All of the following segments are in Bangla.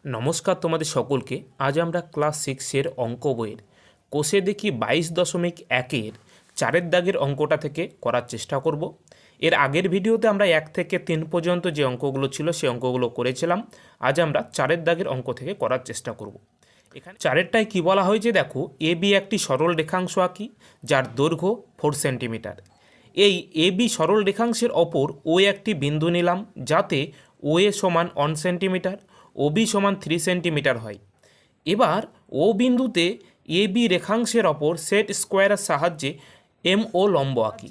নমস্কার তোমাদের সকলকে। আজ আমরা ক্লাস 6-এর অঙ্ক বইয়ের কোষে দেখি 22.1-এর 4-এর দাগের অঙ্কটা থেকে করার চেষ্টা করব। এর আগের ভিডিওতে আমরা 1 থেকে 3 পর্যন্ত যে অঙ্কগুলো ছিল সেই অঙ্কগুলো করেছিলাম। আজ আমরা 4-এর দাগের অঙ্ক থেকে করার চেষ্টা করব। এখানে 4-এরটায় কী বলা হয়েছে দেখো, এ বি একটি সরল রেখাংশ আঁকি যার দৈর্ঘ্য 4 সেন্টিমিটার। এই এ বি সরল রেখাংশের অপর ও একটি বিন্দু নিলাম যাতে ও এ সমান 1 সেন্টিমিটার, ও বি সমান 3 সেন্টিমিটার হয়। এবার ও বিন্দুতে এ বি রেখাংশের অপর সেট স্কোয়ারের সাহায্যে এম ও লম্ব আঁকি।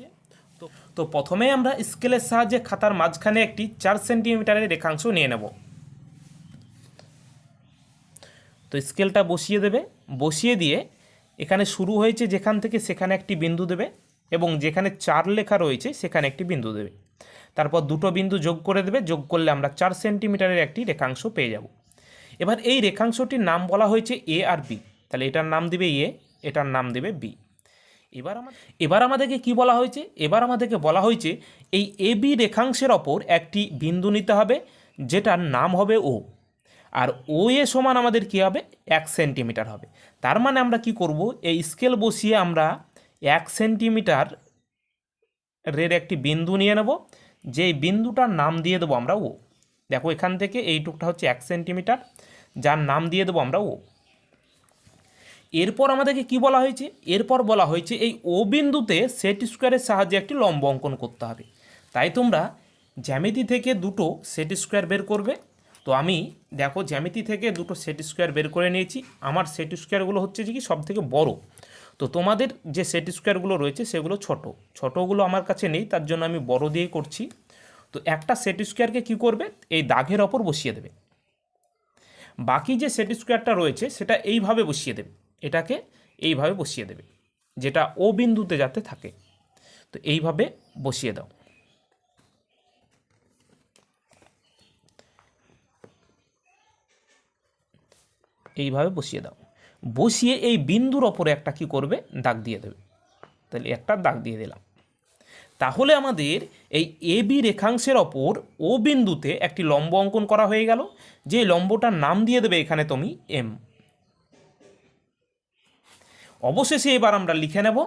তো প্রথমে আমরা স্কেলের সাহায্যে খাতার মাঝখানে একটি 4 সেন্টিমিটারের রেখাংশ নিয়ে নেব। তো স্কেলটা বসিয়ে দেবে, বসিয়ে দিয়ে এখানে শুরু হয়েছে যেখান থেকে সেখানে একটি বিন্দু দেবে এবং যেখানে 4 লেখা রয়েছে সেখানে একটি বিন্দু দেবে। তারপর দুটো বিন্দু যোগ করে দেবে, যোগ করলে আমরা 4 সেন্টিমিটারের একটি রেখাংশ পেয়ে যাব। এবার এই রেখাংশটির নাম বলা হয়েছে এ আর বি, তাহলে এটার নাম দিবে এ, এটার নাম দেবে বি। এবার আমাদেরকে কি বলা হয়েছে? এবার আমাদেরকে বলা হয়েছে এই এ বি রেখাংশের ওপর একটি বিন্দু নিতে হবে যেটার নাম হবে ও, আর ও এ সমান আমাদের কী হবে? 1 সেন্টিমিটার হবে। তার মানে আমরা কি করব, এই স্কেল বসিয়ে আমরা 1 সেন্টিমিটারের একটি বিন্দু নিয়ে নেব, যেই বিন্দুটার নাম দিয়ে দেবো আমরা ও। দেখো এখান থেকে এইটুকটা হচ্ছে 1 সেন্টিমিটার, যার নাম দিয়ে দেবো আমরা ও। এরপর আমাদেরকে কি বলা হয়েছে? এরপর বলা হয়েছে এই ও বিন্দুতে সেট স্কোয়ারের সাহায্যে একটি লম্ব অঙ্কন করতে হবে। তাই তোমরা জ্যামিতি থেকে দুটো সেট স্কোয়ার বের করবে। তো আমি দেখো জ্যামিতি থেকে দুটো সেট স্কোয়ার বের করে নিয়েছি। আমার সেট স্কোয়ারগুলো হচ্ছে যে কি সব থেকে বড়, তো তোমাদের যে সেট স্কোয়ারগুলো রয়েছে সেগুলো ছোটোগুলো আমার কাছে নেই, তার জন্য আমি বড় দিয়ে করছি। তো একটা সেট স্কোয়ারকে কী করবে, এই দাগের ওপর বসিয়ে দেবে। বাকি যে সেট স্কোয়ারটা রয়েছে সেটা এইভাবে বসিয়ে দেবে, এটাকে এইভাবে বসিয়ে দেবে, যেটা ও বিন্দুতে যাতে থাকে। তো এইভাবে বসিয়ে দাও। এইভাবে বসিয়ে দাও, বসিয়ে এই বিন্দুর ওপরে একটা কি করবে, দাগ দিয়ে দেবে। তাহলে একটা দাগ দিয়ে দিলাম। তাহলে আমাদের এই এ বি রেখাংশের ওপর ও বিন্দুতে একটি লম্ব অঙ্কন করা হয়ে গেল, যে লম্বটার নাম দিয়ে দেবে এখানে তুমি এম। অবশেষে এবার আমরা লিখে নেব।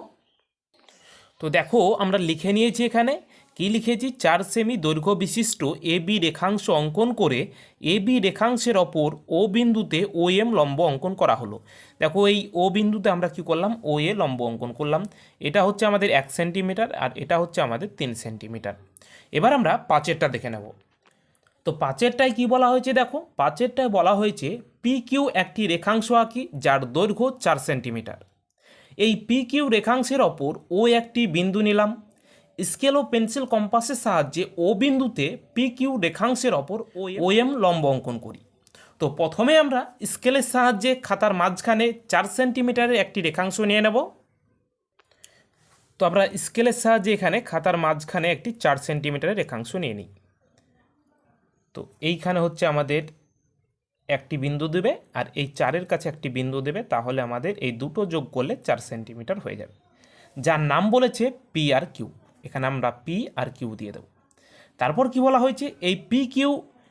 তো দেখো আমরা লিখে নিয়েছি, এখানে কি লিখেছি, 4 সেমি দৈর্ঘ্য বিশিষ্ট এ বি রেখাংশ অঙ্কন করে এ বি রেখাংশের ওপর ও বিন্দুতে ও এম লম্ব অঙ্কন করা হলো। দেখো এই ও বিন্দুতে আমরা কি করলাম, ও এ লম্ব অঙ্কন করলাম। এটা হচ্ছে আমাদের 1 সেন্টিমিটার আর এটা হচ্ছে আমাদের 3 সেন্টিমিটার। এবার আমরা 5-এরটা দেখে নেব। তো 5-এরটায় কি বলা হয়েছে দেখো, 5-এরটায় বলা হয়েছে পি কিউ একটি রেখাংশ আঁকি যার দৈর্ঘ্য 4 সেন্টিমিটার। এই পি কিউ রেখাংশের ওপর ও একটি বিন্দু নিলাম। স্কেল ও পেন্সিল কম্পাসের সাহায্যে ও বিন্দুতে পি কিউ রেখাংশের ওপর ও এম লম্ব অঙ্কন করি। তো প্রথমে আমরা স্কেলের সাহায্যে খাতার মাঝখানে 4 সেন্টিমিটারের একটি রেখাংশ নিয়ে নেব। তো আমরা স্কেলের সাহায্যে এখানে খাতার মাঝখানে একটি 4 সেন্টিমিটারের রেখাংশ নিয়ে নিই। তো এইখানে হচ্ছে আমাদের একটি বিন্দু দেবে আর এই 4-এর কাছে একটি বিন্দু দেবে, তাহলে আমাদের এই দুটো যোগ করলে 4 সেন্টিমিটার হয়ে যাবে, যার নাম বলেছে পি আর কিউ। এখানে আমরা পি আর কিউ দিয়ে দেব। তারপর কি বলা হয়েছে, এই পি কিউ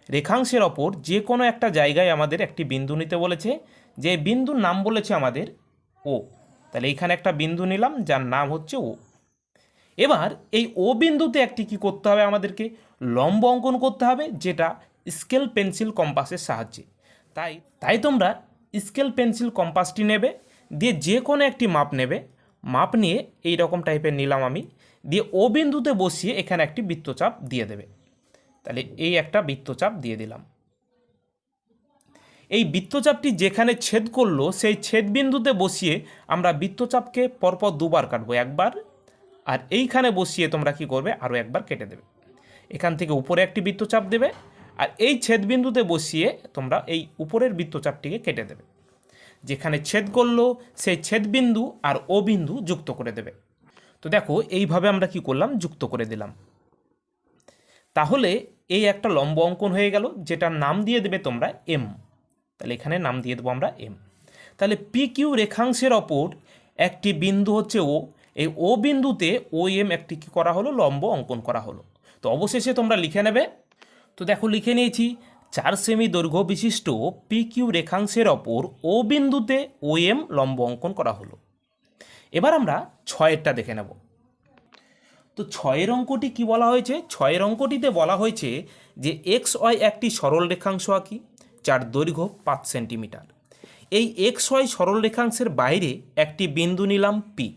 রেখাংশের ওপর যে কোনো একটা জায়গায় আমাদের একটি বিন্দু নিতে বলেছে, যে বিন্দুর নাম বলেছে আমাদের ও। তাহলে এইখানে একটা বিন্দু নিলাম যার নাম হচ্ছে ও। এবার এই ও বিন্দুতে একটি কি করতে হবে, আমাদেরকে লম্ব অঙ্কন করতে হবে, যেটা স্কেল পেন্সিল কম্পাসের সাহায্যে। তাই তোমরা স্কেল পেন্সিল কম্পাসটি নেবে, দিয়ে যে কোনো একটি মাপ নেবে। মাপ নিয়ে এই রকম টাইপের নিলাম আমি, দিয়ে ও বিন্দুতে বসিয়ে এখানে একটি বৃত্তচাপ দিয়ে দেবে। তাহলে এই একটা বৃত্তচাপ দিয়ে দিলাম। এই বৃত্তচাপটি যেখানে ছেদ করলো সেই ছেদ বিন্দুতে বসিয়ে আমরা বৃত্তচাপকে পরপর দুবার কাটবো, একবার আর এইখানে বসিয়ে তোমরা কি করবে, আরও একবার কেটে দেবে। এখান থেকে উপরে একটি বৃত্তচাপ দেবে আর এই ছেদবিন্দুতে বসিয়ে তোমরা এই উপরের বৃত্তচাপটিকে কেটে দেবে। যেখানে ছেদ করলো সেই ছেদবিন্দু আর ও বিন্দু যুক্ত করে দেবে। তো দেখো এইভাবে আমরা কি করলাম, যুক্ত করে দিলাম। তাহলে এই একটা লম্ব অঙ্কন হয়ে গেল, যেটার নাম দিয়ে দেবে তোমরা এম। তাহলে এখানে নাম দিয়ে দেবো আমরা এম। তাহলে পি কিউ রেখাংশের ওপর একটি বিন্দু হচ্ছে ও, এই ও বিন্দুতে ও এম একটি কী করা হলো, লম্ব অঙ্কন করা হলো। তো অবশেষে তোমরা লিখে নেবে। তো দেখো লিখে নিয়েছি 4 সেমি দৈর্ঘ্য বিশিষ্ট পি কিউ রেখাংশের ওপর ও বিন্দুতে ও এম লম্ব অঙ্কন করা হলো। এবার আমরা 6এরটা দেখে নেব। তো 6এর অঙ্কটি কি বলা হয়েছে? 6এর অঙ্কটিতে বলা হয়েছে যে এক্স ওয়াই একটি সরল রেখাংশ আঁকি যার দৈর্ঘ্য 5 সেন্টিমিটার। এই এক্স ওয়াই সরল রেখাংশের বাইরে একটি বিন্দু নিলাম পি।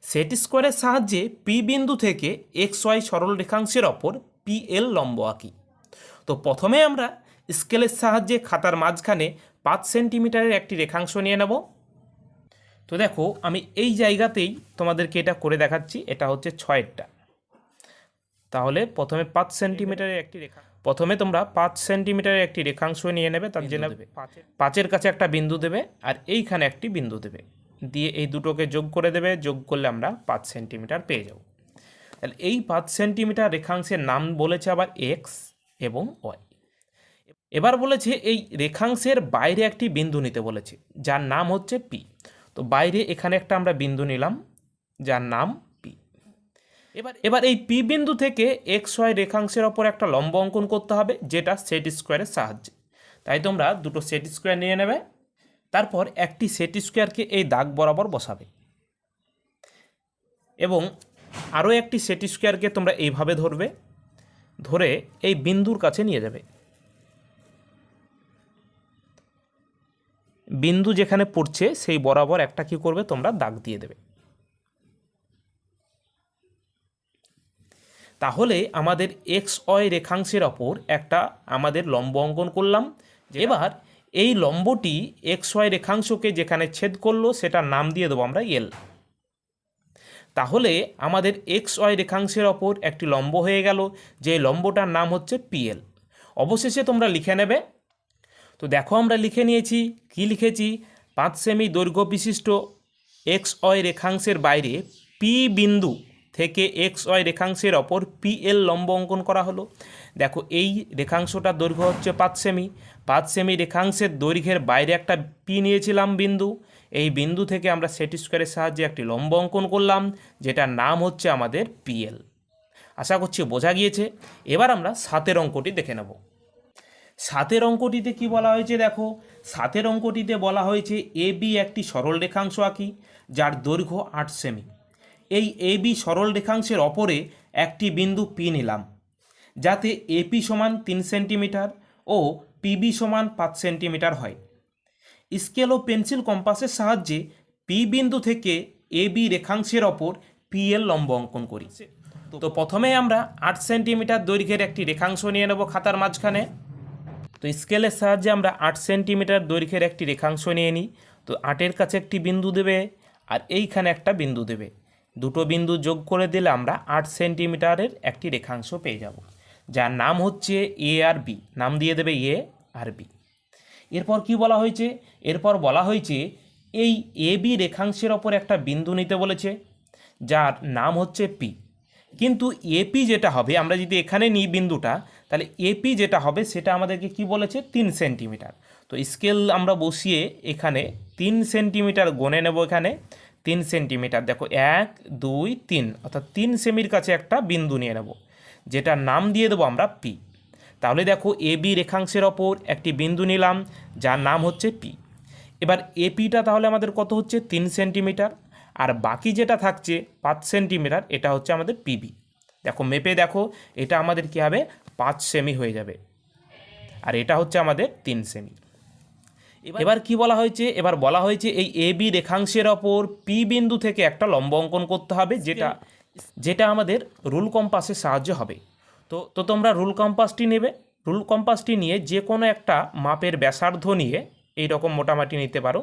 সেট স্কোয়ারের সাহায্যে পি বিন্দু থেকে এক্স ওয়াই সরল রেখাংশের ওপর পি এল লম্ব আঁকি। তো প্রথমে আমরা স্কেলের সাহায্যে খাতার মাঝখানে 5 সেন্টিমিটারের একটি রেখাংশ নিয়ে নেব। তো দেখো আমি এই জায়গাতেই তোমাদেরকে এটা করে দেখাচ্ছি। এটা হচ্ছে 6এরটা। তাহলে প্রথমে 5 সেন্টিমিটারের একটি রেখা, প্রথমে তোমরা 5 সেন্টিমিটারের একটি রেখাংশ নিয়ে নেবে। তার জন্য 5-এর কাছে একটা বিন্দু দেবে আর এইখানে একটি বিন্দু দেবে, দিয়ে এই দুটোকে যোগ করে দেবে। যোগ করলে আমরা 5 সেন্টিমিটার পেয়ে যাব। তাহলে এই 5 সেন্টিমিটার রেখাংশের নাম বলেছে আবার এক্স এবং ওয়াই। এবার বলেছে এই রেখাংশের বাইরে একটি বিন্দু নিতে বলেছে যার নাম হচ্ছে পি। তো বাইরে এখানে একটা আমরা বিন্দু নিলাম যার নাম পি। এবার এই পি বিন্দু থেকে এক্স ওয়াই রেখাংশের ওপর একটা লম্ব অঙ্কন করতে হবে, যেটা সেট স্কোয়ারের সাহায্যে। তাই তোমরা দুটো সেট স্কোয়ার নিয়ে নেবে, তারপর একটি সেট স্কোয়ারকে এই দাগ বরাবর বসাবে এবং আরও একটি সেট স্কোয়ারকে তোমরা এইভাবে ধরবে, ধরে এই বিন্দুর কাছে নিয়ে যাবে। বিন্দু যেখানে পড়ছে সেই বরাবর একটা কি করবে, তোমরা দাগ দিয়ে দেবে। তাহলে আমাদের এক্স ওয়াই রেখাংশের ওপর একটা আমাদের লম্ব অঙ্কন করলাম। এবার এই লম্বটি এক্স ওয়াই রেখাংশকে যেখানে ছেদ করলো সেটার নাম দিয়ে দেবো আমরা এল। তাহলে আমাদের এক্স ওয়াই রেখাংশের ওপর একটি লম্ব হয়ে গেল, যে লম্বটার নাম হচ্ছে পিএল। অবশেষে তোমরা লিখে নেবে। তো দেখো আমরা লিখে নিয়েছি। কি লিখেছি? 5 সেমি দৈর্ঘ্য বিশিষ্ট এক্স ওয়াই রেখাংশের বাইরে পি বিন্দু থেকে এক্স ওয়াই রেখাংশের ওপর পিএল লম্ব অঙ্কন করা হলো। দেখো এই রেখাংশটার দৈর্ঘ্য হচ্ছে 5 সেমি। 5 সেমি রেখাংশের দৈর্ঘ্যের বাইরে একটা পি নিয়েছিলাম বিন্দু। এই বিন্দু থেকে আমরা সেট স্কোয়ারের সাহায্যে একটি লম্ব অঙ্কন করলাম, যেটার নাম হচ্ছে আমাদের পিএল। আশা করছি বোঝা গিয়েছে। এবার আমরা 7এর অঙ্কটি দেখে নেব। 7এর অঙ্কটিতে কি বলা হয়েছে? দেখো 7এর অঙ্কটিতে বলা হয়েছে এ বি একটি সরল রেখাংশ আঁকি যার দৈর্ঘ্য 8 সেমি। এই এ বি সরল রেখাংশের ওপরে একটি বিন্দু পি নিলাম, যাতে এপি সমান 3 সেন্টিমিটার ও পিবি সমান 5 সেন্টিমিটার হয়। স্কেল ও পেন্সিল কম্পাসের সাহায্যে পি বিন্দু থেকে এ বি রেখাংশের ওপর পিএল লম্ব অঙ্কন করি। তো প্রথমে আমরা 8 সেন্টিমিটার দৈর্ঘ্যের একটি রেখাংশ নিয়ে নেব খাতার মাঝখানে। তো স্কেলের সাহায্যে আমরা 8 সেন্টিমিটার দৈর্ঘ্যের একটি রেখাংশ নিয়ে নিই। তো 8-এর কাছে একটি বিন্দু দেবে আর এইখানে একটা বিন্দু দেবে। দুটো বিন্দু যোগ করে দিলে আমরা 8 সেন্টিমিটারের একটি রেখাংশ পেয়ে যাব, যার নাম হচ্ছে এ আর বি। নাম দিয়ে দেবে এ আর বি। এরপর কি বলা হয়েছে? এরপর বলা হয়েছে এই এ বি রেখাংশের ওপর একটা বিন্দু নিতে বলেছে যার নাম হচ্ছে পি। কিন্তু এপি যেটা হবে, আমরা যদি এখানে নিই বিন্দুটা, তাহলে এপি যেটা হবে সেটা আমাদেরকে কি বলেছে? 3 সেন্টিমিটার। তো স্কেল আমরা বসিয়ে এখানে 3 সেন্টিমিটার গণে নেব। এখানে 3 সেন্টিমিটার, দেখো 1 2 3, অর্থাৎ 3 সেমির কাছে একটা বিন্দু নিয়ে নেব, যেটার নাম দিয়ে দেবো আমরা পি। তাহলে দেখো এ বি রেখাংশের ওপর একটি বিন্দু নিলাম যার নাম হচ্ছে পি। এবার এপিটা তাহলে আমাদের কত হচ্ছে? 3 সেন্টিমিটার। আর বাকি যেটা থাকছে 5 সেন্টিমিটার, এটা হচ্ছে আমাদের পিবি। দেখো মেপে দেখো, এটা আমাদের কী হবে? 5 সেমি হয়ে যাবে, আর এটা হচ্ছে আমাদের 3 সেমি। এবার কি বলা হয়েছে? এবার বলা হয়েছে এই এ বি রেখাংশের ওপর পি বিন্দু থেকে একটা লম্ব অঙ্কন করতে হবে, যেটা আমাদের রুল কম্পাসের সাহায্যে হবে। তো তোমরা রুল কম্পাসটি নেবে। রুল কম্পাসটি নিয়ে যে কোনো একটা মাপের ব্যাসার্ধ নিয়ে এই রকম মোটামুটি নিতে পারো,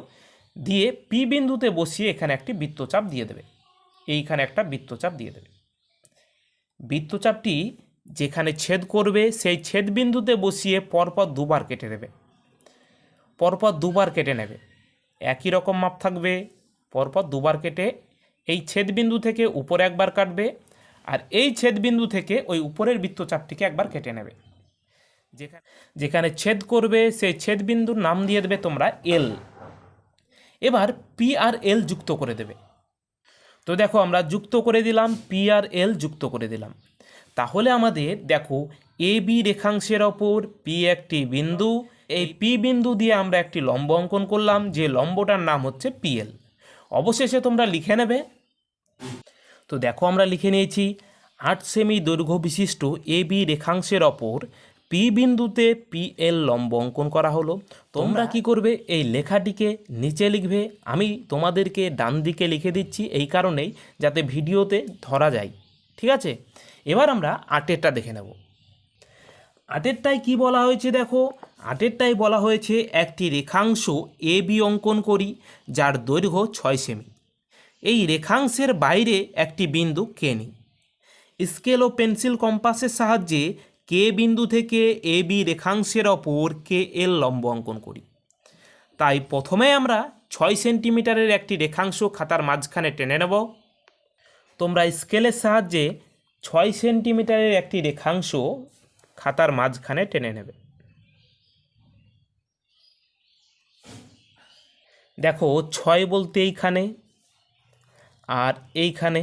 দিয়ে পি বিন্দুতে বসিয়ে এখানে একটি বৃত্তচাপ দিয়ে দেবে। এইখানে একটা বৃত্তচাপ দিয়ে দেবে। বৃত্তচাপটি যেখানে ছেদ করবে সেই ছেদ বিন্দুতে বসিয়ে পরপর দুবার কেটে দেবে। পরপর দুবার কেটে নেবে, একই রকম মাপ থাকবে। পরপর দুবার কেটে এই ছেদ বিন্দু থেকে উপরে একবার কাটবে, আর এই ছেদ বিন্দু থেকে ওই উপরের বৃত্তচাপটিকে একবার কেটে নেবে। যেখানে ছেদ করবে সেই ছেদ বিন্দুর নাম দিয়ে দেবে তোমরা এল। এবার পি আর এল যুক্ত করে দেবে। তো দেখো আমরা যুক্ত করে দিলাম, পি আর এল যুক্ত করে দিলাম। তাহলে আমাদের দেখো এ বি রেখাংশের ওপর পি একটি বিন্দু, এই পি বিন্দু দিয়ে আমরা একটি লম্ব অঙ্কন করলাম, যে লম্বটার নাম হচ্ছে পিএল। অবশেষে তোমরা লিখে নেবে। তো দেখো আমরা লিখে নিয়েছি 8 সেমি দৈর্ঘ্য বিশিষ্ট এ বি রেখাংশের ওপর পি বিন্দুতে পিএল লম্ব অঙ্কন করা হলো। তোমরা কি করবে, এই লেখাটিকে নিচে লিখবে। আমি তোমাদেরকে ডান দিকে লিখে দিচ্ছি এই কারণেই যাতে ভিডিওতে ধরা যায়, ঠিক আছে। এবার আমরা 8এরটা দেখে নেব। 8এরটায় কি বলা হয়েছে দেখো, 8এরটায় বলা হয়েছে একটি রেখাংশ এ বি অঙ্কন করি যার দৈর্ঘ্য 6 সেমি। এই রেখাংশের বাইরে একটি বিন্দু কে নিই। স্কেল ও পেন্সিল কম্পাসের সাহায্যে কে বিন্দু থেকে এ বি রেখাংশের ওপর কে এল লম্ব অঙ্কন করি। তাই প্রথমে আমরা 6 সেন্টিমিটারের একটি রেখাংশ খাতার মাঝখানে টেনে নেব। তোমরা স্কেলের সাহায্যে 6 সেন্টিমিটারের একটি রেখাংশ খাতার মাঝখানে টেনে নেবে। দেখো 6 বলতে এইখানে আর এইখানে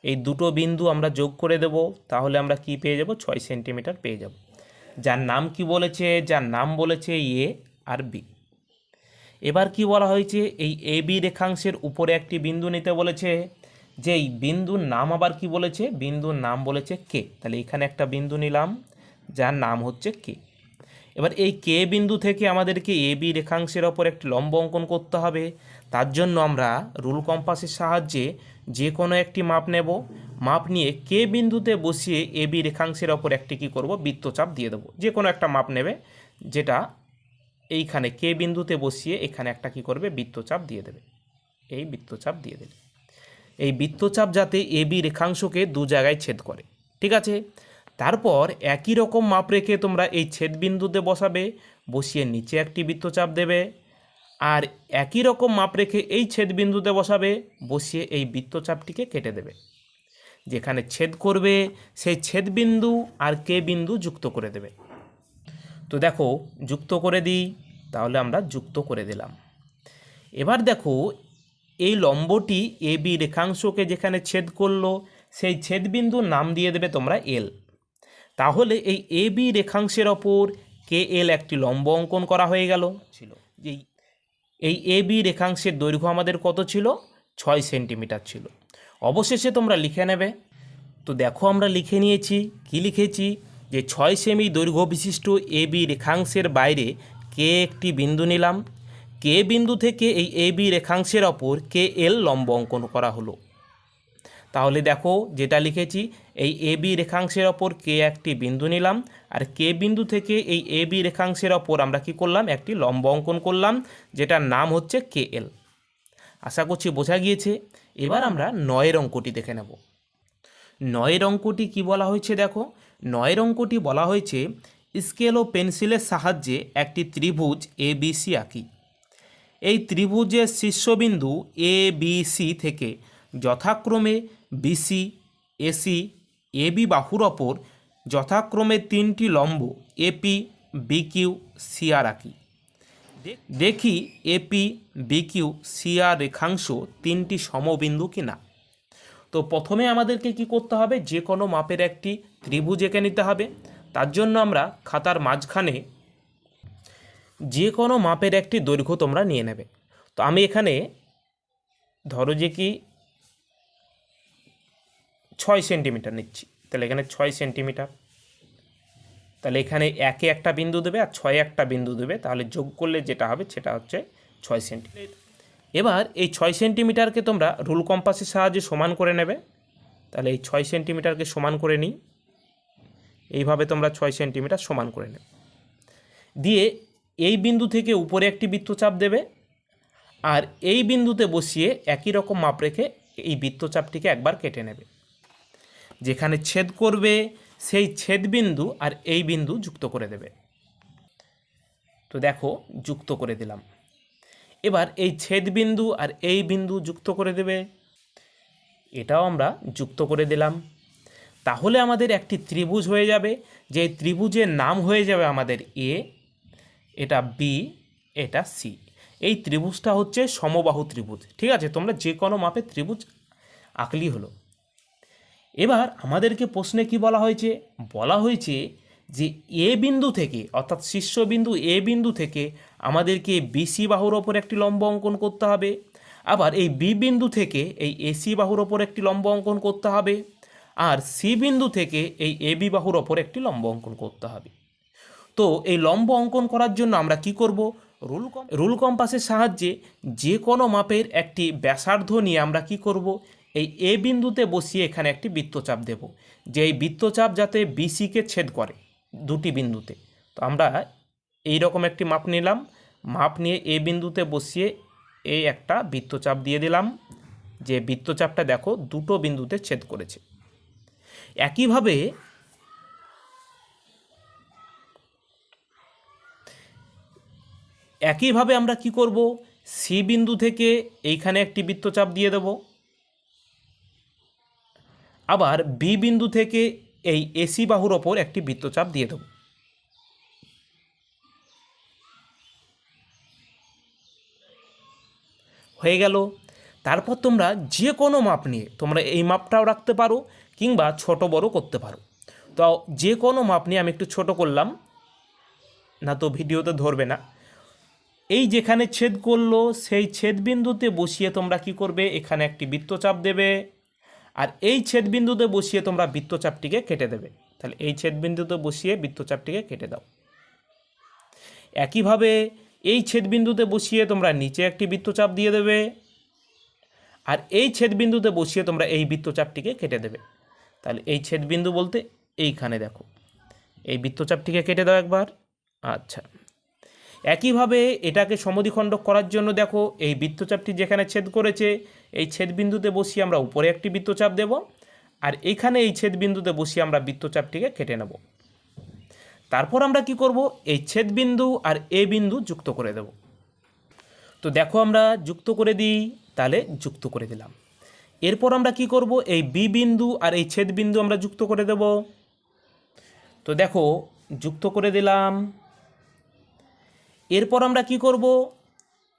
এই দুটো বিন্দু আমরা যোগ করে দেব, তাহলে আমরা কি পেয়ে যাব, 6 সেন্টিমিটার পেয়ে যাব। যার নাম কি বলেছে, যার নাম বলেছে এ আর বি। এবার কি বলা হয়েছে, এই এ বি রেখাংশের উপরে একটি বিন্দু নিতে বলেছে, যেই বিন্দুর নাম আবার কি বলেছে, বিন্দুর নাম বলেছে কে। তাহলে এখানে একটা বিন্দু নিলাম যার নাম হচ্ছে কে। এবার এই কে বিন্দু থেকে আমাদেরকে এ বি রেখাংশের ওপর একটি লম্ব অঙ্কন করতে হবে। তার জন্য আমরা রুল কম্পাসের সাহায্যে যে কোনো একটি মাপ নেব। মাপ নিয়ে কে বিন্দুতে বসিয়ে এ বি রেখাংশের ওপর একটি কী করব, বৃত্তচাপ দিয়ে দেবো। যে কোনো একটা মাপ নেবে, যেটা এইখানে কে বিন্দুতে বসিয়ে এখানে একটা কী করবে, বৃত্তচাপ দিয়ে দেবে। এই বৃত্তচাপ দিয়ে দেবে। এই বৃত্তচাপ যাতে এ বি রেখাংশকে দু জায়গায় ছেদ করে, ঠিক আছে। তারপর একই রকম মাপ রেখে তোমরা এই ছেদ বিন্দুতে বসাবে, বসিয়ে নিচে একটি বৃত্তচাপ দেবে। আর একই রকম মাপ রেখে এই ছেদ বিন্দুতে বসাবে, বসিয়ে এই বৃত্তচাপটিকে কেটে দেবে। যেখানে ছেদ করবে সেই ছেদ বিন্দু আর কে বিন্দু যুক্ত করে দেবে। তো দেখো যুক্ত করে দিই, তাহলে আমরা যুক্ত করে দিলাম। এবার দেখো এই লম্বটি এ বি রেখাংশকে যেখানে ছেদ করলো সেই ছেদ বিন্দুর নাম দিয়ে দেবে তোমরা এল। তাহলে এই এ বি রেখাংশের ওপর কে এল একটি লম্ব অঙ্কন করা হয়ে গেল। এই এ বি রেখাংশের দৈর্ঘ্য আমাদের কত ছিল, 6 সেন্টিমিটার ছিল। অবশেষে তোমরা লিখে নেবে। তো দেখো আমরা লিখে নিয়েছি, কি লিখেছি, যে 6 সেমি দৈর্ঘ্য বিশিষ্ট এ বি রেখাংশের বাইরে কে একটি বিন্দু নিলাম। কে বিন্দু থেকে এই এ বি রেখাংশের ওপর কে এল লম্ব অঙ্কন করা হলো। তাহলে দেখো যেটা লিখেছি, এই এ বি রেখাংশের ওপর কে একটি বিন্দু নিলাম, আর কে বিন্দু থেকে এই এ বি রেখাংশের ওপর আমরা কি করলাম, একটি লম্ব অঙ্কন করলাম, যেটার নাম হচ্ছে কে এল। আশা করছি বোঝা গিয়েছে। এবার আমরা 9 অঙ্কটি দেখে নেব। 9 অঙ্কটি কি বলা হয়েছে দেখো, 9 অঙ্কটি বলা হয়েছে স্কেল ও পেন্সিলের সাহায্যে একটি ত্রিভুজ এ বি সি আঁকি। এই ত্রিভুজের শীর্ষবিন্দু এ বি সি থেকে যথাক্রমে বিসি, এসি, এবি বাহুর ওপর যথাক্রমে 3টি লম্ব এপি, বিকিউ, সিআর আঁকি। দেখি এপি, বিকিউ, সিআর রেখাংশ 3টি সমবিন্দু কিনা। তো প্রথমে আমাদেরকে কি করতে হবে, যে কোনো মাপের একটি ত্রিভুজ এঁকে নিতে হবে। তার জন্য আমরা খাতার মাঝখানে যে কোনো মাপের একটি দৈর্ঘ্য তোমরা নিয়ে নেবে। তো আমি এখানে ধরো যে কি 6 সেন্টিমিটার নিচ্ছি, তাহলে এখানে 6 সেন্টিমিটার। তাহলে এখানে একে একটা বিন্দু দেবে আর 6 একটা বিন্দু দেবে, তাহলে যোগ করলে যেটা হবে সেটা হচ্ছে 6 সেন্টিমিটার। এবার এই 6 সেন্টিমিটারকে তোমরা রুল কম্পাসের সাহায্যে সমান করে নেবে। তাহলে এই 6 সেন্টিমিটারকে সমান করে নিই, এইভাবে তোমরা 6 সেন্টিমিটার সমান করে নেবে। দিয়ে এই বিন্দু থেকে উপরে একটি বৃত্তচাপ দেবে, আর এই বিন্দুতে বসিয়ে একই রকম মাপ রেখে এই বৃত্তচাপটিকে একবার কেটে নেবে। যেখানে ছেদ করবে সেই ছেদ বিন্দু আর এই বিন্দু যুক্ত করে দেবে। তো দেখো যুক্ত করে দিলাম। এবার এই ছেদ বিন্দু আর এই বিন্দু যুক্ত করে দেবে, এটাও আমরা যুক্ত করে দিলাম। তাহলে আমাদের একটি ত্রিভুজ হয়ে যাবে, যে ত্রিভুজের নাম হয়ে যাবে আমাদের এ, এটা বি, এটা সি। এই ত্রিভুজটা হচ্ছে সমবাহু ত্রিভুজ, ঠিক আছে। তোমরা যে কোনো মাপের ত্রিভুজ আঁকলেই হলো। এবার আমাদেরকে প্রশ্নে কি বলা হয়েছে, বলা হয়েছে যে এ বিন্দু থেকে অর্থাৎ শীর্ষবিন্দু এ বিন্দু থেকে আমাদেরকে বিসি বাহুর ওপর একটি লম্ব অঙ্কন করতে হবে, আবার এই বি বিন্দু থেকে এই এসি বাহুর ওপর একটি লম্ব অঙ্কন করতে হবে, আর সি বিন্দু থেকে এই এবি বাহুর ওপর একটি লম্ব অঙ্কন করতে হবে। তো এই লম্ব অঙ্কন করার জন্য আমরা কি করব, রুল কম্পাসের সাহায্যে যে কোনো মাপের একটি ব্যাসার্ধ নিয়ে আমরা কি করব, এই এ বিন্দুতে বসিয়ে এখানে একটি বৃত্তচাপ দেব, যে এই বৃত্তচাপ যাতে বিসিকে ছেদ করে দুটি বিন্দুতে। তো আমরা এই রকম একটি মাপ নিলাম, মাপ নিয়ে এ বিন্দুতে বসিয়ে এই একটা বৃত্তচাপ দিয়ে দিলাম, যে বৃত্তচাপটা দেখো দুটো বিন্দুতে ছেদ করেছে। একইভাবে আমরা কি করব, সি বিন্দু থেকে এইখানে একটি বৃত্তচাপ দিয়ে দেব, আবার বি বিন্দু থেকে এই এসি বাহুর ওপর একটি বৃত্তচাপ দিয়ে দেব। হয়ে গেল। তারপর তোমরা যে কোনো মাপ নিয়ে তোমরা এই মাপটাও রাখতে পারো কিংবা ছোট বড় করতে পারো। তো যে কোনো মাপ নিয়ে আমি একটু ছোট করলাম, না তো ভিডিওতে ধরবে না। এই যেখানে ছেদ করলো সেই ছেদবিন্দুতে বসিয়ে তোমরা কি করবে, এখানে একটি বৃত্তচাপ দেবে, আর এই ছেদবিন্দুতে বসিয়ে তোমরা বৃত্তচাপটিকে কেটে দেবে। তাহলে এই ছেদবিন্দুতে বসিয়ে বৃত্তচাপটিকে কেটে দাও। একইভাবে এই ছেদবিন্দুতে বসিয়ে তোমরা নিচে একটি বৃত্তচাপ দিয়ে দেবে, আর এই ছেদবিন্দুতে বসিয়ে তোমরা এই বৃত্তচাপটিকে কেটে দেবে। তাহলে এই ছেদবিন্দু বলতে এইখানে দেখো, এই বৃত্তচাপটিকে কেটে দাও একবার। আচ্ছা, একইভাবে এটাকে সমদ্বিখণ্ডক করার জন্য দেখো এই বৃত্তচাপটি যেখানে ছেদ করেছে এই ছেদবিন্দুতে বসিয়ে আমরা উপরে একটি বৃত্তচাপ দেব, আর এইখানে এই ছেদবিন্দুতে বসিয়ে আমরা বৃত্তচাপটিকে কেটে নেব। তারপর আমরা কি করব, এই ছেদবিন্দু আর এ বিন্দু যুক্ত করে দেব। তো দেখো আমরা যুক্ত করে দিই, তাহলে যুক্ত করে দিলাম। এরপর আমরা কি করব, এই বি বিন্দু আর এই ছেদবিন্দু আমরা যুক্ত করে দেব। তো দেখো যুক্ত করে দিলাম। এরপর আমরা কি করব,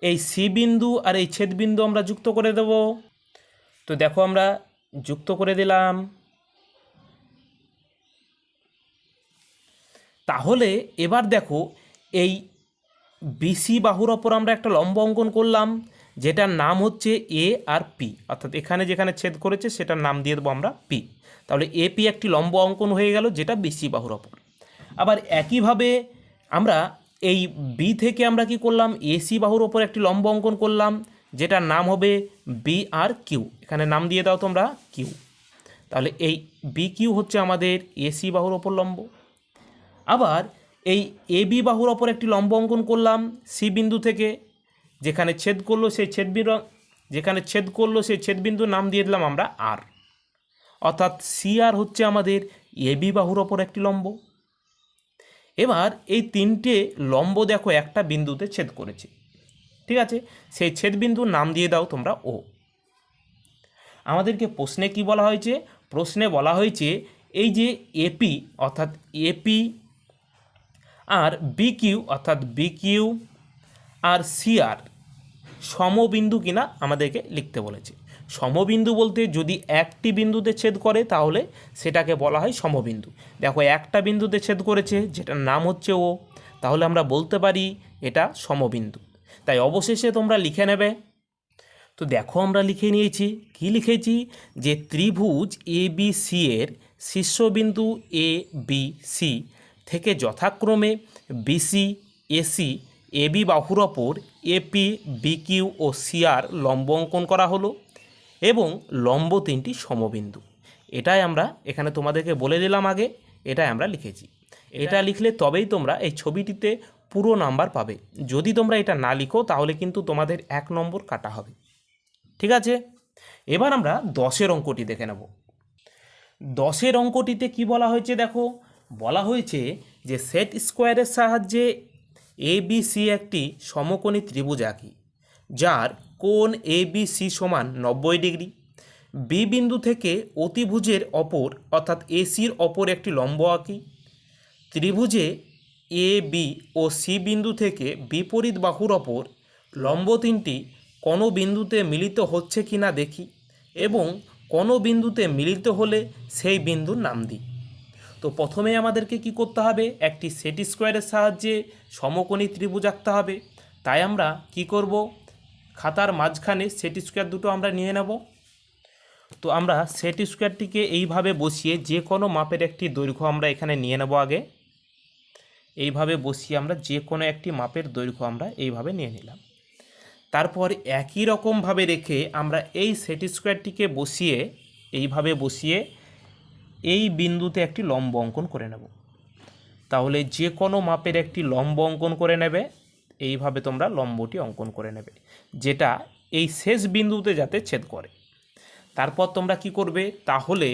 এই সি বিন্দু আর এই ছেদবিন্দু আমরা যুক্ত করে দেব। তো দেখো আমরা যুক্ত করে দিলাম। তাহলে এবার দেখো এই বিসি বাহুর ওপর আমরা একটা লম্ব অঙ্কন করলাম, যেটার নাম হচ্ছে এ আর পি, অর্থাৎ এখানে যেখানে ছেদ করেছে সেটার নাম দিয়ে দেবো আমরা পি। তাহলে এপি একটি লম্ব অঙ্কন হয়ে গেল, যেটা বিসি বাহুর ওপর। আবার একইভাবে আমরা এই বি থেকে আমরা কি করলাম, এসি বাহুর ওপর একটি লম্ব অঙ্কন করলাম, যেটার নাম হবে বি আর কিউ। এখানে নাম দিয়ে দাও তোমরা কিউ। তাহলে এই বি কিউ হচ্ছে আমাদের এসি বাহুর ওপর লম্ব। আবার এই এ বি বাহুর ওপর একটি লম্ব অঙ্কন করলাম সি বিন্দু থেকে, যেখানে ছেদ করলো সেই ছেদবিন্দুর নাম দিয়ে দিলাম আমরা আর, অর্থাৎ সি আর হচ্ছে আমাদের এ বি বাহুর ওপর একটি লম্ব। এবার এই তিনটে লম্ব দেখো একটা বিন্দুতে ছেদ করেছে, ঠিক আছে, সেই ছেদবিন্দুর নাম দিয়ে দাও তোমরা ও। আমাদেরকে প্রশ্নে কি বলা হয়েছে, প্রশ্নে বলা হয়েছে এই যে এপি অর্থাৎ এপি আর বি কিউ অর্থাৎ বি কিউ আর সি আর সমবিন্দু কিনা আমাদেরকে লিখতে বলেছে। সমবিন্দু বলতে যদি একটি বিন্দুতে ছেদ করে তাহলে সেটাকে বলা হয় সমবিন্দু। দেখো একটা বিন্দুতে ছেদ করেছে যেটার নাম হচ্ছে ও, তাহলে আমরা বলতে পারি এটা সমবিন্দু। তাই অবশেষে তোমরা লিখে নেবে। তো দেখো আমরা লিখে নিয়েছি, কি লিখেছি, যে ত্রিভুজ এ বি সি এর শীর্ষবিন্দু এ বি সি থেকে যথাক্রমে বিসি এসি এবি বাহুর ওপর এপি বিকিউ ও সিআর লম্ব অঙ্কন করা হলো এবং লম্ব তিনটি সমবিন্দু। এটাই আমরা এখানে তোমাদেরকে বলে দিলাম আগে, এটাই আমরা লিখেছি। এটা লিখলে তবেই তোমরা এই ছবিটিতে পুরো নাম্বার পাবে। যদি তোমরা এটা না লিখো তাহলে কিন্তু তোমাদের 1 নম্বর কাটা হবে। ঠিক আছে, এবার আমরা 10-এর অঙ্কটি দেখে নেব। 10-এর অঙ্কটিতে কি বলা হয়েছে দেখো, বলা হয়েছে যে সেট স্কোয়ারের সাহায্যে এ বি সি একটি সমকোণী ত্রিভুজ আঁকি, যার কোণ এ বি সি সমান 90 ডিগ্রি। বি বিন্দু থেকে অতিভুজের অপর অর্থাৎ এসির অপর একটি লম্ব আঁকি। ত্রিভুজে এ বি ও সি বিন্দু থেকে বিপরীত বাহুর অপর লম্ব তিনটি কোনো বিন্দুতে মিলিত হচ্ছে কি না দেখি, এবং কোনো বিন্দুতে মিলিত হলে সেই বিন্দুর নাম দিই। তো প্রথমে আমাদেরকে কি করতে হবে, একটি সেট স্কোয়ারের সাহায্যে সমকোণী ত্রিভুজ আঁকতে হবে। তাই আমরা কি করব, খাতার মাঝখানে সেট স্কোয়ার দুটো আমরা নিয়ে নেব। তো আমরা সেট স্কোয়ারটিকে এইভাবে বসিয়ে যে কোনো মাপের একটি দৈর্ঘ্য আমরা এখানে নিয়ে নেব। আগে এইভাবে বসিয়ে আমরা যে কোনো একটি মাপের দৈর্ঘ্য আমরা এইভাবে নিয়ে নিলাম। তারপর একই রকমভাবে রেখে আমরা এই সেট স্কোয়ারটিকে বসিয়ে এইভাবে বসিয়ে এই বিন্দুতে একটি লম্ব অঙ্কন করে নেব। তাহলে যে কোনো মাপের একটি লম্ব অঙ্কন করে নেবে, এইভাবে তোমরা লম্বটি অঙ্কন করে নেবে, যেটা এই শেষ বিন্দুতে যাতে ছেদ করে। তারপর তোমরা কি করবে, তাহলে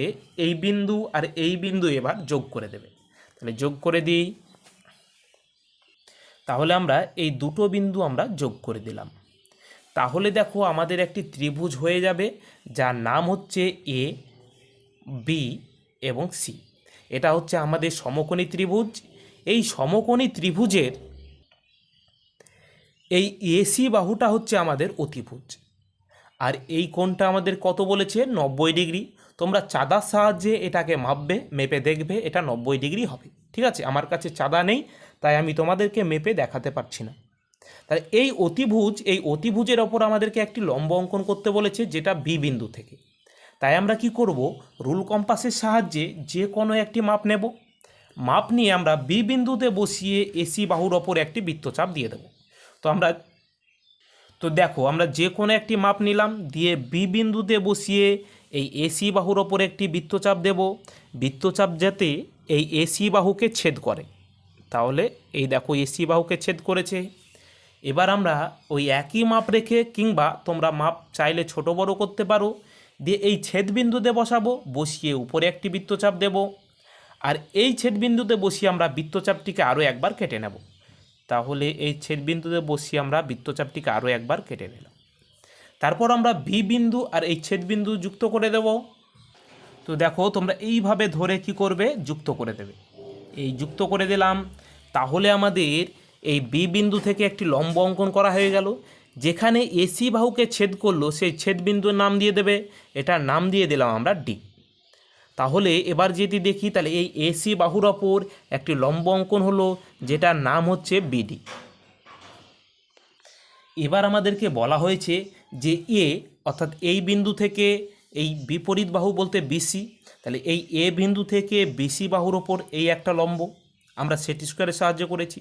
এই বিন্দু আর এই বিন্দু এবার যোগ করে দেবে। তাহলে যোগ করে দিই। তাহলে আমরা এই দুটো বিন্দু আমরা যোগ করে দিলাম। তাহলে দেখো আমাদের একটি ত্রিভুজ হয়ে যাবে, যার নাম হচ্ছে এ, বি এবং সি। এটা হচ্ছে আমাদের সমকোণী ত্রিভুজ। এই সমকোণী ত্রিভুজের এই এসি বাহুটা হচ্ছে আমাদের অতিভুজ, আর এই কোণটা আমাদের কত বলেছে, 90 ডিগ্রি। তোমরা চাঁদার সাহায্যে এটাকে মাপবে, মেপে দেখবে এটা 90 ডিগ্রি হবে। ঠিক আছে, আমার কাছে চাঁদা নেই, তাই আমি তোমাদেরকে মেপে দেখাতে পারছি না। তাই এই অতিভুজের ওপর আমাদেরকে একটি লম্ব অঙ্কন করতে বলেছে, যেটা বি বিন্দু থেকে। তাই আমরা কি করব, রুল কম্পাসের সাহায্যে যে কোনো একটি মাপ নেব। মাপ নিয়ে আমরা বি বিন্দুতে বসিয়ে এসি বাহুর ওপর একটি বৃত্তচাপ দিয়ে দেব। তো দেখো আমরা যে কোনো একটি মাপ নিলাম, দিয়ে বি বিন্দুতে বসিয়ে এই এসি বাহুর ওপর একটি বৃত্তচাপ দেব। বৃত্তচাপ যাতে এই এসি বাহুকে ছেদ করে। তাহলে এই দেখো এসি বাহুকে ছেদ করেছে। এবার আমরা ওই একই মাপ রেখে, কিংবা তোমরা মাপ চাইলে ছোট বড় করতে পারো, দিয়ে এই ছেদবিন্দুতে বসাবো, বসিয়ে উপরে একটি বৃত্তচাপ দেব। আর এই ছেদবিন্দুতে বসিয়ে আমরা বৃত্তচাপটিকে আরও একবার কেটে নেব। তাহলে এই ছেদবিন্দুতে বসিয়ে আমরা বৃত্তচাপটিকে আরও একবার কেটে নিলাম। তারপর আমরা বি বিন্দু আর এই ছেদবিন্দু যুক্ত করে দেব। তো দেখো তোমরা এইভাবে ধরে কি করবে, যুক্ত করে দেবে। এই যুক্ত করে দিলাম। তাহলে আমাদের এই বি বিন্দু থেকে একটি লম্ব অঙ্কন করা হয়ে গেল। যেখানে এসি বাহুকে ছেদ করলো সেই ছেদবিন্দুর নাম দিয়ে দেবে। এটার নাম দিয়ে দিলাম আমরা ডি। তাহলে এবার যদি দেখি, তাহলে এই এসি বাহুর ওপর একটি লম্ব অঙ্কন হলো, যেটার নাম হচ্ছে বিডি। এবার আমাদেরকে বলা হয়েছে যে এ, অর্থাৎ এই বিন্দু থেকে এই বিপরীত বাহু বলতে বিসি, তাহলে এই এ বিন্দু থেকে বিসি বাহুর ওপর এই একটা লম্ব আমরা সেট স্কোয়ারের সাহায্য করেছি।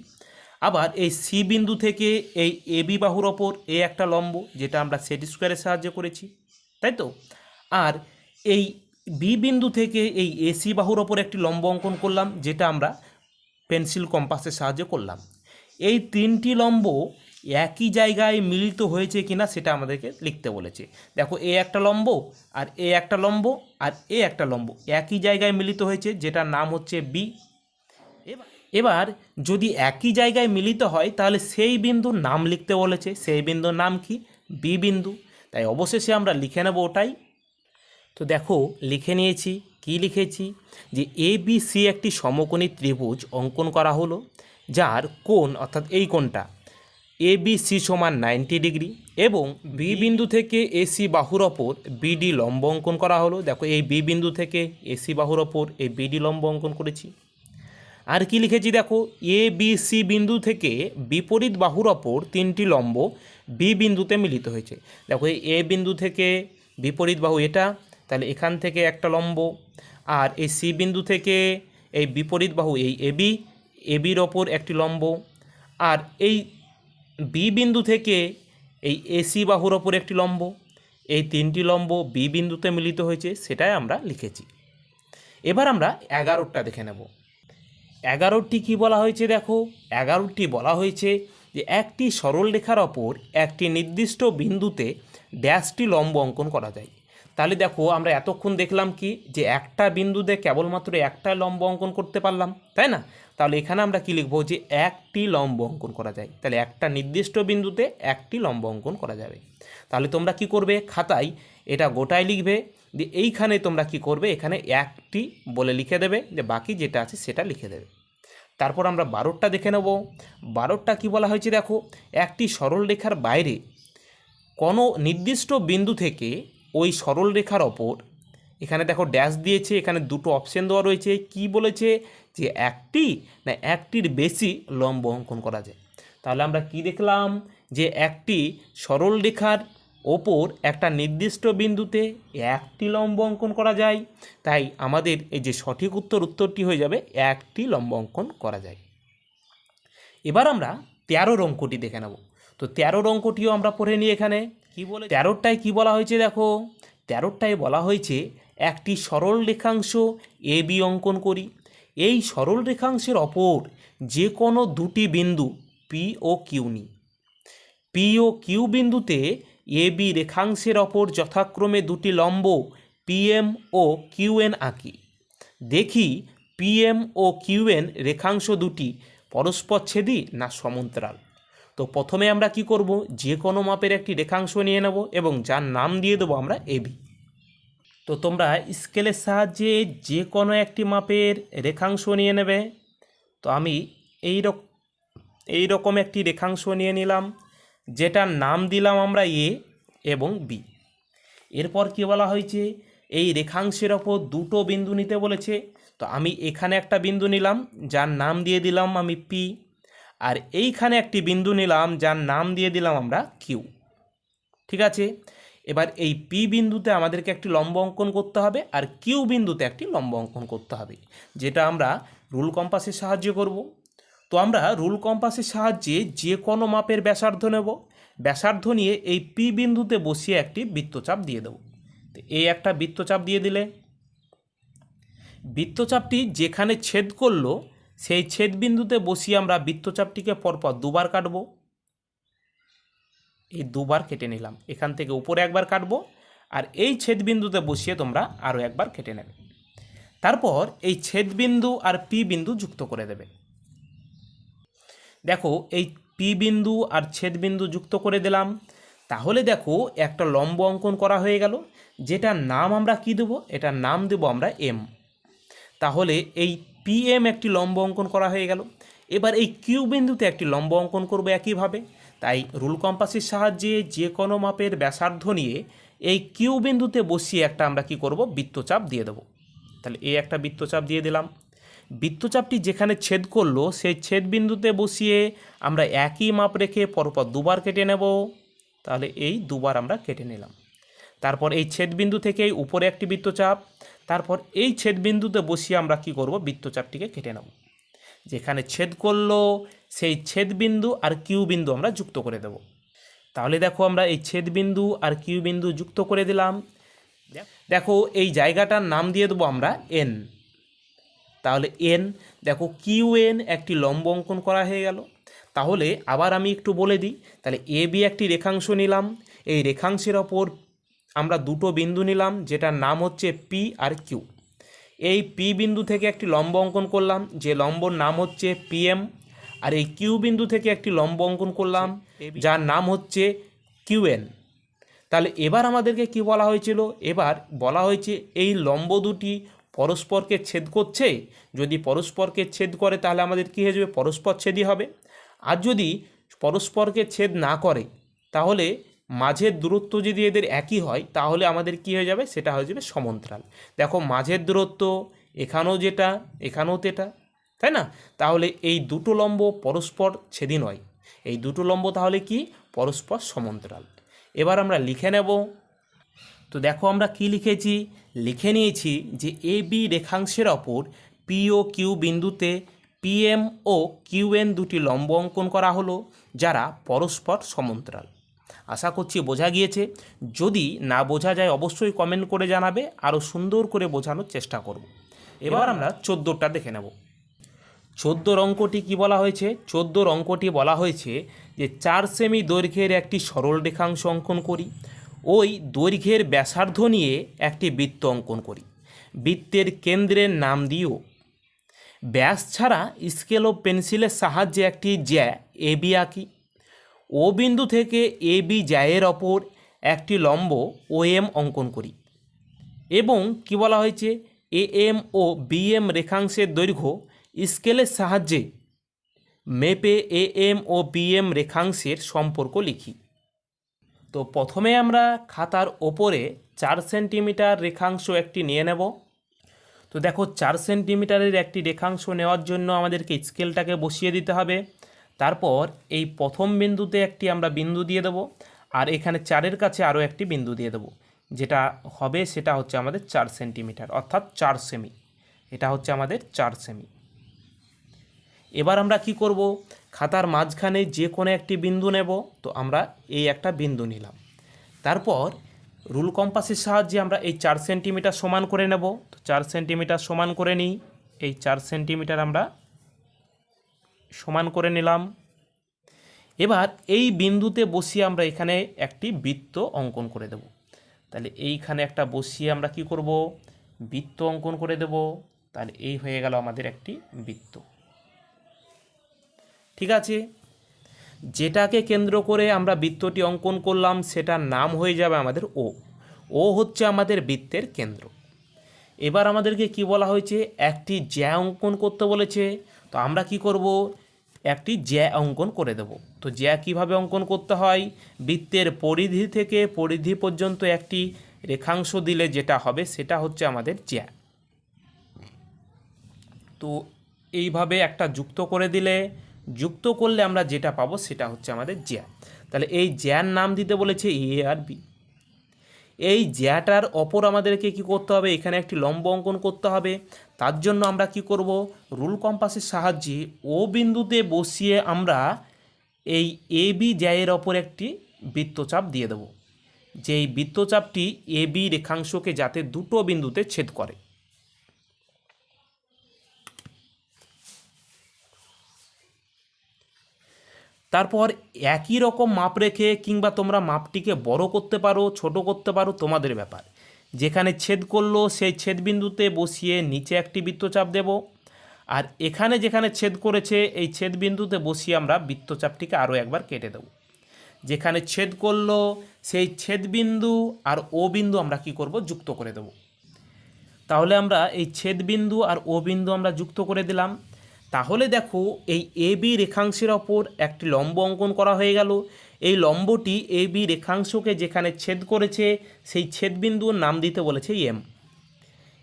আবার এই সি বিন্দু থেকে এই এবি বাহুর ওপর এই একটা লম্ব, যেটা আমরা সেট স্কোয়ারের সাহায্য করেছি, তাই তো। আর এই বি বিন্দু থেকে এই এসি বাহুর ওপর একটি লম্ব অঙ্কন করলাম, যেটা আমরা পেন্সিল কম্পাসের সাহায্যে করলাম। এই তিনটি লম্ব একই জায়গায় মিলিত হয়েছে কিনা সেটা আমাদেরকে লিখতে বলেছে। দেখো এ একটা লম্ব, আর এ একটা লম্ব, আর এ একটা লম্ব একই জায়গায় মিলিত হয়েছে, যেটার নাম হচ্ছে বি। এবার যদি একই জায়গায় মিলিত হয়, তাহলে সেই বিন্দুর নাম লিখতে বলেছে। সেই বিন্দুর নাম কি, বি বিন্দু। তাই অবশেষে আমরা লিখে নেব ওটাই। তো দেখো লিখে নিয়েছি। কি লিখেছি, যে এ বি সি একটি সমকোণী ত্রিভুজ অঙ্কন করা হলো, যার কোণ অর্থাৎ এই কোণটা এ বি সি সমান 90 ডিগ্রি, এবং বি বিন্দু থেকে এসি বাহুর ওপর বিডি লম্ব অঙ্কন করা হলো। দেখো এই বি বিন্দু থেকে এসি বাহুর ওপর এই বিডি লম্ব অঙ্কন করেছি। আর কি লিখেছি দেখো, এ বি সি বিন্দু থেকে বিপরীত বাহুর ওপর তিনটি লম্ব বি বিন্দুতে মিলিত হয়েছে। দেখো এই এ বিন্দু থেকে বিপরীত বাহু এটা, তাহলে এখান থেকে একটা লম্ব। আর এই সি বিন্দু থেকে এই বিপরীত বাহু এই এবির ওপর একটি লম্ব। আর এই বি বিন্দু থেকে এই এসি বাহুর ওপর একটি লম্ব। এই তিনটি লম্ব বি বিন্দুতে মিলিত হয়েছে, সেটাই আমরা লিখেছি। এবার আমরা 11টা দেখে নেব। 11টি কী বলা হয়েছে দেখো, 11টি বলা হয়েছে যে একটি সরলরেখার ওপর একটি নির্দিষ্ট বিন্দুতে ড্যাশটি লম্ব অঙ্কন করা যায়। তাহলে দেখো আমরা এতক্ষণ দেখলাম কি, যে একটা বিন্দুতে কেবলমাত্র একটা লম্ব অঙ্কন করতে পারলাম, তাই না। তাহলে এখানে আমরা কি লিখব, যে একটি লম্ব অঙ্কন করা যায়। তাহলে একটা নির্দিষ্ট বিন্দুতে একটি লম্ব অঙ্কন করা যাবে। তাহলে তোমরা কি করবে, খাতায় এটা গোটায় লিখবে, যে এইখানে তোমরা কি করবে, এখানে একটি বলে লিখে দেবে, যে বাকি যেটা আছে সেটা লিখে দেবে। তারপর আমরা 12টা দেখে নেব। 12টা কী বলা হয়েছে দেখো, একটি সরলরেখার বাইরে কোনো নির্দিষ্ট বিন্দু থেকে ওই সরলরেখার ওপর এখানে দেখো ড্যাশ দিয়েছে, এখানে দুটো অপশন দেওয়া রয়েছে। কি বলেছে যে একটি না একটির বেশি লম্ব অঙ্কন করা যায়। তাহলে আমরা কি দেখলাম যে একটি সরল রেখার ওপর একটা নির্দিষ্ট বিন্দুতে একটি লম্ব অঙ্কন করা যায়। তাই আমাদের এই যে সঠিক উত্তরটি হয়ে যাবে একটি লম্ব অঙ্কন করা যায়। এবার আমরা 13 অঙ্কটি দেখে নেব। তো 13 অঙ্কটিও আমরা পড়ে নিই। এখানে কি বলে 13টায় কি বলা হয়েছে দেখো, 13টায় বলা হয়েছে একটি সরল রেখাংশ এ বি অঙ্কন করি। এই সরল রেখাংশের অপর যে কোনো দুটি বিন্দু পি ও কিউ নিই। পি ও কিউ বিন্দুতে এ বি রেখাংশের অপর যথাক্রমে দুটি লম্ব পিএম ও কিউএন আঁকি। দেখি পিএম ও কিউএন রেখাংশ দুটি পরস্পরচ্ছেদী না সমান্তরাল। তো প্রথমে আমরা কি করব, যে কোনো মাপের একটি রেখাংশ নিয়ে নেব এবং যার নাম দিয়ে দেবো আমরা এবি। তো তোমরা স্কেলের সাহায্যে যে কোনো একটি মাপের রেখাংশ নিয়ে নেবে। তো আমি এই রকম একটি রেখাংশ নিয়ে নিলাম, যেটার নাম দিলাম আমরা এ এবং বি। এরপর কি বলা হয়েছে, এই রেখাংশের ওপর দুটো বিন্দু নিতে বলেছে। তো আমি এখানে একটা বিন্দু নিলাম, যার নাম দিয়ে দিলাম আমি পি, আর এইখানে একটি বিন্দু নিলাম, যার নাম দিয়ে দিলাম আমরা কিউ। ঠিক আছে, এবার এই পি বিন্দুতে আমাদেরকে একটি লম্ব অঙ্কন করতে হবে, আর কিউ বিন্দুতে একটি লম্ব অঙ্কন করতে হবে, যেটা আমরা রুল কম্পাসের সাহায্যে করব। তো আমরা রুল কম্পাসের সাহায্যে যে কোনো মাপের ব্যাসার্ধ নেব। ব্যাসার্ধ নিয়ে এই পি বিন্দুতে বসিয়ে একটি বৃত্তচাপ দিয়ে দেব। তো এই একটা বৃত্তচাপ দিয়ে দিলে বৃত্তচাপটি যেখানে ছেদ করলো সেই ছেদ বিন্দুতে বসিয়ে আমরা বৃত্তচাপটিকে পরপর দুবার কাটব। এই দুবার কেটে নিলাম, এখান থেকে উপরে একবার কাটবো, আর এই ছেদ বিন্দুতে বসিয়ে তোমরা আরও একবার কেটে নেবে। তারপর এই ছেদ বিন্দু আর পি বিন্দু যুক্ত করে দেবে। দেখো এই পি বিন্দু আর ছেদ বিন্দু যুক্ত করে দিলাম। তাহলে দেখো একটা লম্ব অঙ্কন করা হয়ে গেল, যেটার নাম আমরা কি দেবো, এটার নাম দেবো আমরা এম। তাহলে এই পিএম একটি লম্ব অঙ্কন করা হয়ে গেল। এবার এই কিউ বিন্দুতে একটি লম্ব অঙ্কন করবো একইভাবে। তাই রুল কম্পাসের সাহায্যে যে কোনো মাপের ব্যাসার্ধ নিয়ে এই কিউ বিন্দুতে বসিয়ে একটা আমরা কি করব, বৃত্তচাপ দিয়ে দেবো। তাহলে এই একটা বৃত্তচাপ দিয়ে দিলাম। বৃত্তচাপটি যেখানে ছেদ করলো সেই ছেদ বিন্দুতে বসিয়ে আমরা একই মাপ রেখে পরপর দুবার কেটে নেব। তাহলে এই দুবার আমরা কেটে নিলাম। তারপর এই ছেদ বিন্দু থেকে উপরে একটি বৃত্তচাপ, তারপর এই ছেদ বিন্দুতে বসিয়ে আমরা কি করব, বৃত্তচাপটিকে কেটে নেব। যেখানে ছেদ করলো সেই ছেদ বিন্দু আর কিউ বিন্দু আমরা যুক্ত করে দেব। তাহলে দেখো আমরা এই ছেদ বিন্দু আর কিউ বিন্দু যুক্ত করে দিলাম। দেখো এই জায়গাটার নাম দিয়ে দেবো আমরা এন। তাহলে এন, দেখো কিউ এন একটি লম্ব অঙ্কন করা হয়ে গেল। তাহলে আবার আমি একটু বলে দিই, তাহলে এ বি একটি রেখাংশ নিলাম, এই রেখাংশের ওপর আমরা দুটো বিন্দু নিলাম, যেটার নাম হচ্ছে পি আর কিউ। এই পি বিন্দু থেকে একটি লম্ব অঙ্কন করলাম, যে লম্বর নাম হচ্ছে পিএম, আর এই কিউ বিন্দু থেকে একটি লম্ব অঙ্কন করলাম, যার নাম হচ্ছে কিউএন। তাহলে এবার আমাদেরকে কি বলা হয়েছিল, এবার বলা হয়েছে এই লম্ব দুটি পরস্পরকে ছেদ করছে। যদি পরস্পরকে ছেদ করে তাহলে আমাদের কী হয়ে যাবে, পরস্পর ছেদই হবে। আর যদি পরস্পরকে ছেদ না করে তাহলে মাঝের দূরত্ব যদি এদের একই হয় তাহলে আমাদের কি হয়ে যাবে, সেটা হয়ে যাবে সমান্তরাল। দেখো মাঝের দূরত্ব এখানেও যেটা এখানেও তেটা, তাই না? তাহলে এই দুটো লম্ব পরস্পর ছেদি নয়, এই দুটো লম্ব তাহলে কি পরস্পর সমান্তরাল। এবার আমরা লিখে নেব। তো দেখো আমরা কি লিখেছি, লিখে নিয়েছি যে এ বি রেখাংশের ওপর পি ও কিউ বিন্দুতে পিএম ও কিউএন দুটি লম্ব অঙ্কন করা হলো, যারা পরস্পর সমান্তরাল। আশা করছি বোঝা গিয়েছে। যদি না বোঝা যায় অবশ্যই কমেন্ট করে জানাবে, আরও সুন্দর করে বোঝানোর চেষ্টা করব। এবার আমরা 14টা দেখে নেব। 14 অঙ্কটি কি বলা হয়েছে, 14 অঙ্কটি বলা হয়েছে যে 4 সেমি দৈর্ঘ্যের একটি সরল রেখাংশ অঙ্কন করি। ওই দৈর্ঘ্যের ব্যাসার্ধ নিয়ে একটি বৃত্ত অঙ্কন করি। বৃত্তের কেন্দ্রের নাম দিও। ব্যাস ছাড়া স্কেল ও পেন্সিলের সাহায্যে একটি জ্যা এ বি আঁকি। ও বিন্দু থেকে এ বি জ্যায়ের ওপর একটি লম্ব ও এম অঙ্কন করি। এবং কি বলা হয়েছে, এ এম ও বি এম রেখাংশের দৈর্ঘ্য স্কেলের সাহায্যে মেপে এ এম ও বি এম রেখাংশের সম্পর্ক লিখি। তো প্রথমে আমরা খাতার ওপরে 4 সেন্টিমিটার রেখাংশ একটি নিয়ে নেব। তো দেখো 4 সেন্টিমিটারের একটি রেখাংশ নেওয়ার জন্য আমাদেরকে স্কেলটাকে বসিয়ে দিতে হবে। তারপর এই প্রথম বিন্দুতে একটি আমরা বিন্দু দিয়ে দেবো, আর এখানে 4-এর কাছে আরও একটি বিন্দু দিয়ে দেবো। যেটা হবে সেটা হচ্ছে আমাদের 4 সেন্টিমিটার, অর্থাৎ 4 সেমি। এটা হচ্ছে আমাদের 4 সেমি। এবার আমরা কি করব, খাতার মাঝখানে যে কোনো একটি বিন্দু নেব। তো আমরা এই একটা বিন্দু নিলাম। তারপর রুল কম্পাসের সাহায্যে আমরা এই 4 সেন্টিমিটার সমান করে নেব। তো 4 সেন্টিমিটার সমান করে নিই। এই 4 সেন্টিমিটার আমরা সমান করে নিলাম। এবার এই বিন্দুতে বসিয়ে আমরা এখানে একটি বৃত্ত অঙ্কন করে দেব। তাহলে এইখানে একটা বসিয়ে আমরা কি করব, বৃত্ত অঙ্কন করে দেব। তাহলে এই হয়ে গেল আমাদের একটি বৃত্ত। ঠিক আছে, যেটাকে কেন্দ্র করে আমরা বৃত্তটি অঙ্কন করলাম সেটার নাম হয়ে যাবে আমাদের ও। ও হচ্ছে আমাদের বৃত্তের কেন্দ্র। এবার আমাদেরকে কি বলা হয়েছে, একটি জ্যা অঙ্কন করতে বলেছে। তো আমরা কি করব, একটি জ্যা অঙ্কন করে দেব। তো জ্যা কিভাবে অঙ্কন করতে হয়, বৃত্তের পরিধি থেকে পরিধি পর্যন্ত একটি রেখাংশ দিলে যেটা হবে সেটা হচ্ছে আমাদের জ্যা। তো এইভাবে একটা যুক্ত করে দিলে, যুক্ত করলে আমরা যেটা পাবো সেটা হচ্ছে আমাদের জ্যা। তাহলে এই জ্যার নাম দিতে বলেছে এ আর বি। এই জ্যাটার অপর আমাদেরকে কি করতে হবে, এখানে একটি লম্ব অঙ্কন করতে হবে। তার জন্য আমরা কি করব, রুল কম্পাসের সাহায্যে ও বিন্দুতে বসিয়ে আমরা এই এ বি জ্যায়ের অপর একটি বৃত্তচাপ দিয়ে দেব, যেই বৃত্তচাপটি এ বি রেখাংশকে যাতে দুটো বিন্দুতে ছেদ করে। তারপর একই রকম মাপ রেখে, কিংবা তোমরা মাপটিকে বড় করতে পারো ছোট করতে পারো, তোমাদের ব্যাপার। যেখানে ছেদ করলো সেই ছেদ বিন্দুতে বসিয়ে নিচে একটি বৃত্তচাপ দেব, আর এখানে যেখানে ছেদ করেছে এই ছেদ বিন্দুতে বসিয়ে আমরা বৃত্তচাপটিকে আরও একবার কেটে দেব। যেখানে ছেদ করলো সেই ছেদ বিন্দু আর ও বিন্দু আমরা কি করব, যুক্ত করে দেব। তাহলে আমরা এই ছেদ বিন্দু আর ও বিন্দু আমরা যুক্ত করে দিলাম। তাহলে দেখো এই এ বি রেখাংশের ওপর একটি লম্ব অঙ্কন করা হয়ে গেল। এই লম্বটি এ বি রেখাংশকে যেখানে ছেদ করেছে সেই ছেদবিন্দুর নাম দিতে বলেছে এম।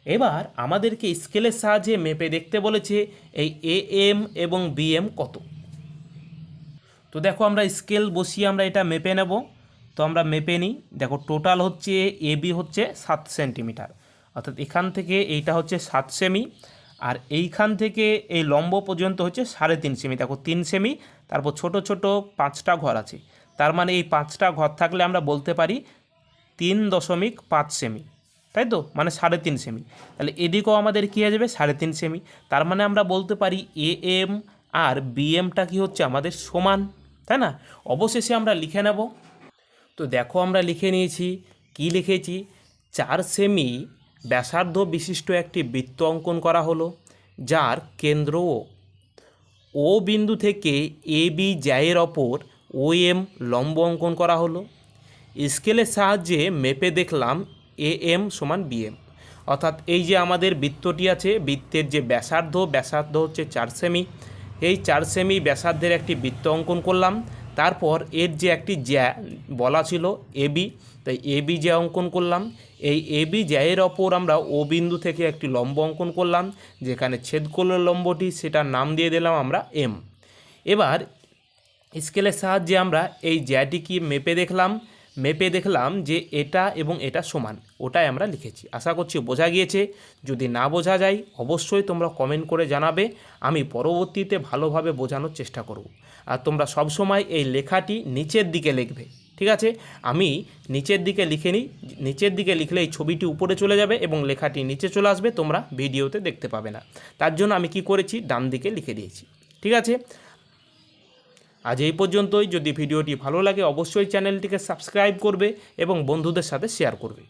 এবার আমাদেরকে স্কেলের সাহায্যে মেপে দেখতে বলেছে এই এ এম এবং বি এম কত। তো দেখো আমরা স্কেল বসিয়ে আমরা এটা মেপে নেব। তো আমরা মেপে নিই। দেখো টোটাল হচ্ছে এ বি হচ্ছে 7 সেন্টিমিটার, অর্থাৎ এখান থেকে এইটা হচ্ছে 7 সেমি, আর এইখান থেকে এই লম্ব পর্যন্ত হচ্ছে 3.5 সেমি। দেখো 3 সেমি, তারপর ছোট ছোট 5টা ঘর আছে। তার মানে এই 5টা ঘর থাকলে আমরা বলতে পারি 3.5 সেমি, তাই তো, মানে 3.5 সেমি। তাহলে এদিকেও আমাদের কী হয়ে যাবে, 3.5 সেমি। তার মানে আমরা বলতে পারি এ এম আর বি এমটা কী হচ্ছে আমাদের সমান, তাই না। অবশেষে আমরা লিখে নেব। তো দেখো আমরা লিখে নিয়েছি। কি লিখেছি, 4 সেমি ব্যাসার্ধ বিশিষ্ট একটি বৃত্ত অঙ্কন করা হলো, যার কেন্দ্র ও বিন্দু থেকে এ বি জ্যায়ের ওপর ও এম লম্ব অঙ্কন করা হলো। স্কেলের সাহায্যে মেপে দেখলাম এ এম সমান বি এম, অর্থাৎ এই যে আমাদের বৃত্তটি আছে, বৃত্তের যে ব্যাসার্ধ হচ্ছে 4 সেমি। এই 4 সেমি ব্যাসার্ধের একটি বৃত্ত অঙ্কন করলাম। তারপর এর যে একটি জ্যা বলা ছিল এ বি, তাই এ বি জ্যা অঙ্কন করলাম। এই এ বি জ্যায়ের ওপর আমরা ও বিন্দু থেকে একটি লম্ব অঙ্কন করলাম, যেখানে ছেদ করল লম্বটি, সেটার নাম দিয়ে দিলাম আমরা এম। এবার স্কেলের সাহায্যে আমরা এই জ্যাটিকে মেপে দেখলাম যে এটা এবং এটা সমান, ওটাই আমরা লিখেছি। আশা করছি বোঝা গিয়েছে। যদি না বোঝা যায় অবশ্যই তোমরা কমেন্ট করে জানাবে, আমি পরবর্তীতে ভালোভাবে বোঝানোর চেষ্টা করব। আর তোমরা সবসময় এই লেখাটি নিচের দিকে লিখবে, ঠিক আছে। আমি নিচের দিকে লিখে নিই। নিচের দিকে লিখলে এই ছবিটি উপরে চলে যাবে এবং লেখাটি নিচে চলে আসবে, তোমরা ভিডিওতে দেখতে পাবে না। তার জন্য আমি কি করেছি, ডান দিকে লিখে দিয়েছি, ঠিক আছে। আজ এই পর্যন্তই। যদি ভিডিওটি ভালো লাগে অবশ্যই চ্যানেলটিকে সাবস্ক্রাইব করবে এবং বন্ধুদের সাথে শেয়ার করবে।